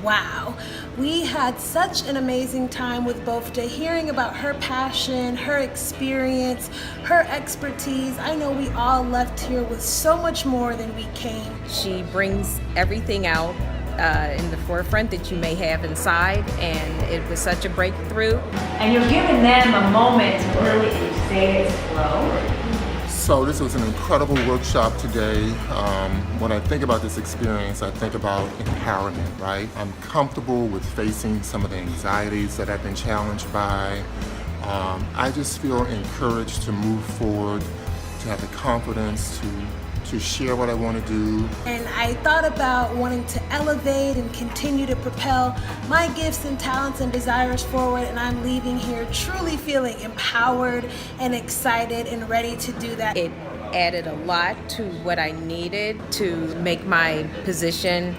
wow. We had such an amazing time with Bofta, hearing about her passion, her experience, her expertise. I know we all left here with so much more than we came. She brings everything out in the forefront that you may have inside, and it was such a breakthrough. And you're giving them a moment to really say its flow. So this was an incredible workshop today. When I think about this experience, I think about empowerment, right? I'm comfortable with facing some of the anxieties that I've been challenged by. I just feel encouraged to move forward, to have the confidence to share what I want to do. And I thought about wanting to elevate and continue to propel my gifts and talents and desires forward, and I'm leaving here truly feeling empowered and excited and ready to do that. It added a lot to what I needed to make my position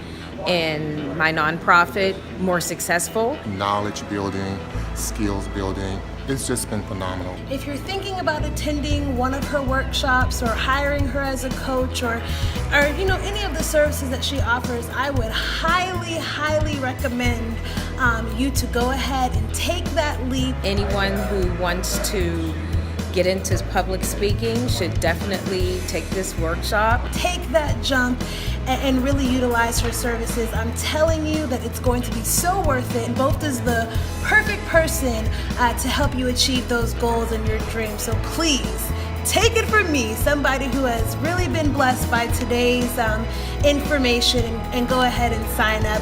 in my nonprofit more successful. Knowledge building, skills building. It's just been phenomenal. If you're thinking about attending one of her workshops or hiring her as a coach or any of the services that she offers, I would highly recommend you to go ahead and take that leap. Anyone who wants to get into public speaking should definitely take this workshop. Take that jump and really utilize her services. I'm telling you that it's going to be so worth it. And Bofta's the perfect person to help you achieve those goals and your dreams. So please, take it from me, somebody who has really been blessed by today's information, and go ahead and sign up.